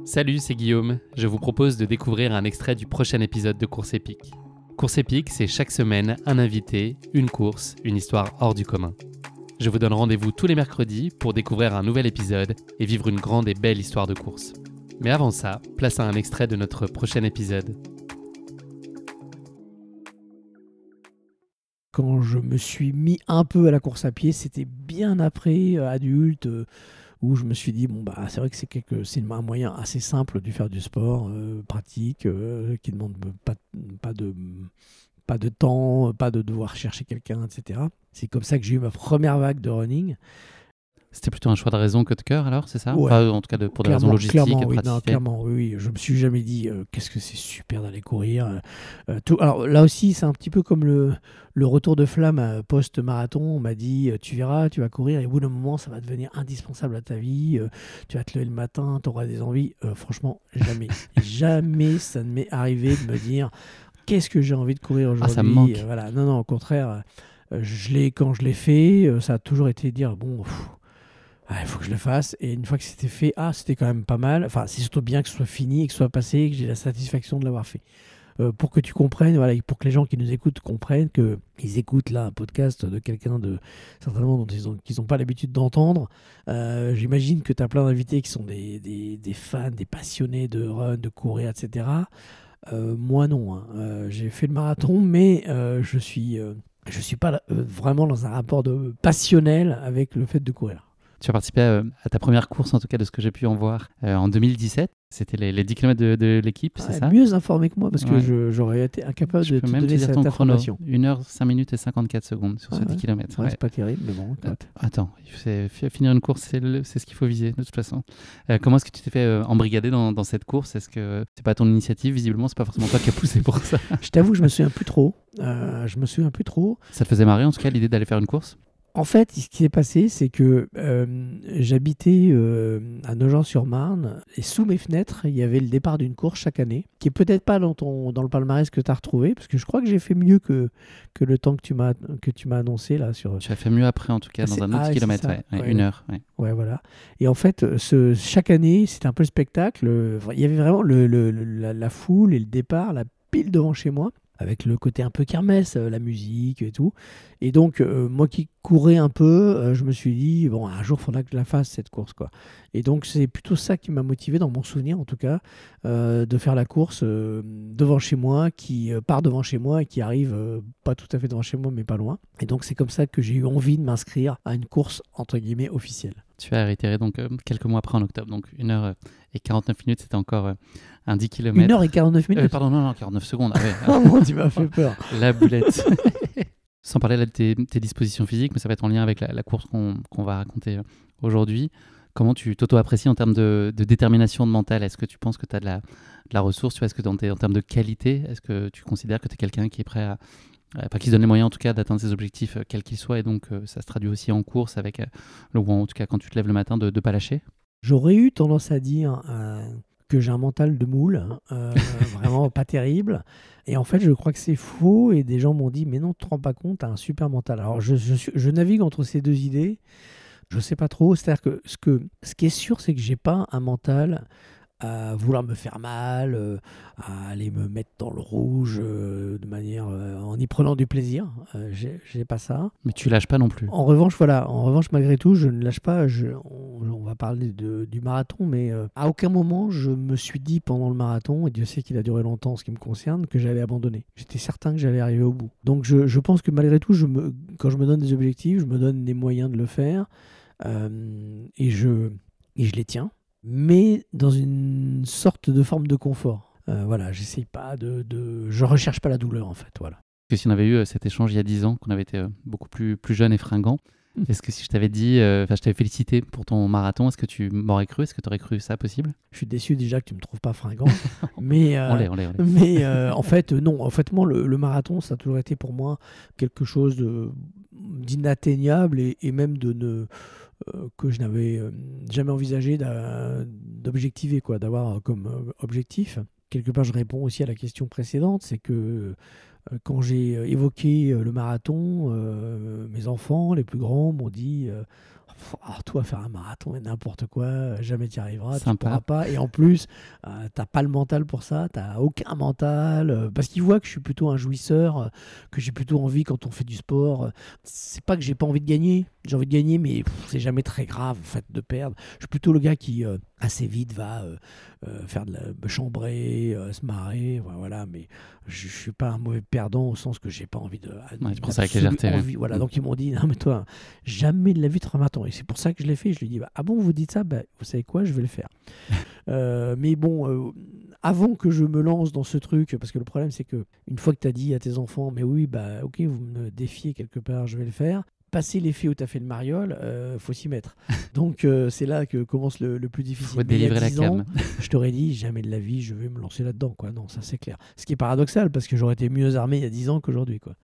Salut, c'est Guillaume. Je vous propose de découvrir un extrait du prochain épisode de Course épique. Course épique, c'est chaque semaine un invité, une course, une histoire hors du commun. Je vous donne rendez-vous tous les mercredis pour découvrir un nouvel épisode et vivre une grande et belle histoire de course. Mais avant ça, place à un extrait de notre prochain épisode. Quand je me suis mis un peu à la course à pied, c'était bien après, adulte, où je me suis dit, c'est vrai que c'est un moyen assez simple de faire du sport, pratique, qui ne demande pas de temps, pas de devoir chercher quelqu'un, etc. C'est comme ça que j'ai eu ma première vague de running. C'était plutôt un choix de raison que de cœur alors, c'est ça? Ouais. Enfin, en tout cas pour des raisons logistiques et pratiques. Clairement, oui. Je me suis jamais dit qu'est-ce que c'est super d'aller courir. Alors là aussi, c'est un petit peu comme le retour de flamme post-marathon. On m'a dit tu verras, tu vas courir et au bout d'un moment, ça va devenir indispensable à ta vie. Tu vas te lever le matin, tu auras des envies. Franchement, jamais. Jamais ça ne m'est arrivé de me dire qu'est-ce que j'ai envie de courir aujourd'hui. Ça me manque. Voilà. Non, au contraire, quand je l'ai fait, ça a toujours été dire il faut que je le fasse. Et une fois que c'était fait, c'était quand même pas mal. Enfin, c'est surtout bien que ce soit fini et que ce soit passé et que j'ai la satisfaction de l'avoir fait. Pour que tu comprennes, voilà, et pour que les gens qui nous écoutent comprennent qu'ils écoutent là un podcast de quelqu'un certainement dont qu'ils n'ont pas l'habitude d'entendre. J'imagine que tu as plein d'invités qui sont des fans, des passionnés de run, de courir, etc. Moi non. J'ai fait le marathon, mais je suis pas vraiment dans un rapport passionnel avec le fait de courir. Tu as participé à ta première course, en tout cas de ce que j'ai pu en voir, en 2017. C'était les 10 km de l'équipe, c'est ça? Mieux informé que moi, parce que j'aurais été incapable de te donner cette information. 1h, 5 minutes et 54 secondes sur ce 10 km. Ouais. C'est pas terrible, mais bon. Attends, finir une course, c'est ce qu'il faut viser, de toute façon. Comment est-ce que tu t'es fait embrigader dans cette course? Est-ce que c'est pas ton initiative? Visiblement, c'est pas forcément toi qui as poussé pour ça. Je t'avoue, je me souviens plus trop. Ça te faisait marrer, en tout cas, l'idée d'aller faire une course? En fait, ce qui s'est passé, c'est que j'habitais à Nogent-sur-Marne et sous mes fenêtres, il y avait le départ d'une course chaque année, qui est peut-être pas dans le palmarès que tu as retrouvé, parce que je crois que j'ai fait mieux que le temps que tu m'as annoncé là sur. Tu as fait mieux après, en tout cas, dans un autre kilomètre, une heure. Ouais, voilà. Et en fait, chaque année, c'était un peu le spectacle. Il y avait vraiment la foule et le départ, la pile devant chez moi, avec le côté un peu kermesse, la musique et tout. Et donc, moi qui courais un peu, je me suis dit, un jour, il faudra que je la fasse, cette course, quoi. Et donc, c'est plutôt ça qui m'a motivé, dans mon souvenir, en tout cas, de faire la course devant chez moi, qui part devant chez moi et qui arrive, pas tout à fait devant chez moi, mais pas loin. Et donc, c'est comme ça que j'ai eu envie de m'inscrire à une course, entre guillemets, officielle. Tu as réitéré donc quelques mois après, en octobre. Donc 1h et 49 minutes, c'était encore un 10 km. 1h et 49 minutes Pardon, non, 49 secondes. Tu m'as fait peur. La boulette. Sans parler là de tes dispositions physiques, mais ça va être en lien avec la course qu'on va raconter aujourd'hui. Comment tu t'auto-apprécies en termes de détermination de mental? Est-ce que tu penses que tu as de la ressource? Est-ce que en termes de qualité, est-ce que tu considères que tu es quelqu'un qui est prêt à qui se donne les moyens en tout cas d'atteindre ses objectifs quels qu'ils soient, et donc ça se traduit aussi en course avec ou en tout cas quand tu te lèves le matin de ne pas lâcher? J'aurais eu tendance à dire que j'ai un mental de moule, vraiment pas terrible. Et en fait, je crois que c'est faux. Et des gens m'ont dit, mais non, tu te rends pas compte, tu as un super mental. Alors, je navigue entre ces deux idées. Je sais pas trop. C'est-à-dire que ce qui est sûr, c'est que j'ai pas un mental à vouloir me faire mal, à aller me mettre dans le rouge de manière en y prenant du plaisir. J'ai pas ça. Mais tu lâches pas non plus. En revanche, malgré tout, je ne lâche pas. On va parler du marathon, mais à aucun moment je me suis dit pendant le marathon, et Dieu sait qu'il a duré longtemps en ce qui me concerne, que j'allais abandonner. J'étais certain que j'allais arriver au bout. Donc je pense que malgré tout, quand je me donne des objectifs, je me donne les moyens de le faire, et je les tiens, mais dans une sorte de forme de confort. J'essaye pas je recherche pas la douleur, en fait, voilà. Que si on avait eu cet échange il y a 10 ans, qu'on avait été beaucoup plus jeune et fringant, est-ce que si je t'avais dit, je t'avais félicité pour ton marathon, est-ce que tu m'aurais cru? Est-ce que tu aurais cru ça possible? Je suis déçu déjà que tu me trouves pas fringant, mais on l'est. Mais en fait, non. En fait, moi, le marathon, ça a toujours été pour moi quelque chose d'inatteignable et même que je n'avais jamais envisagé d'objectiver, d'avoir comme objectif. Quelque part, je réponds aussi à la question précédente, c'est que Quand j'ai évoqué le marathon, mes enfants, les plus grands, m'ont dit alors toi, faire un marathon et n'importe quoi, jamais tu y arriveras, tu ne Sympa. pourras pas. Et en plus, t'as pas le mental pour ça, t'as aucun mental. Parce qu'ils voient que je suis plutôt un jouisseur, que j'ai plutôt envie quand on fait du sport. C'est pas que j'ai pas envie de gagner, j'ai envie de gagner, mais c'est jamais très grave en fait de perdre. Je suis plutôt le gars qui assez vite va faire de la chambrer, se marrer, voilà. Mais je suis pas un mauvais perdant au sens que j'ai pas envie de. Ouais, tu prends ça avec d'absolu légèreté. Ouais. envie. Voilà, donc ils m'ont dit non mais toi, jamais de la vie tu feras un marathon. Et c'est pour ça que je l'ai fait. Je lui ai dit ah bon vous dites ça, vous savez quoi, je vais le faire. Mais bon, avant que je me lance dans ce truc, parce que le problème c'est que une fois que tu as dit à tes enfants mais oui ok vous me défiez quelque part, je vais le faire. Passer l'effet où tu as fait le mariole, faut s'y mettre. Donc c'est là que commence le plus difficile. Faut Mais il y a délivrer la 10 ans, cam. je t'aurais dit jamais de la vie, je vais me lancer là-dedans, quoi. Non, ça c'est clair. Ce qui est paradoxal parce que j'aurais été mieux armé il y a 10 ans qu'aujourd'hui, quoi.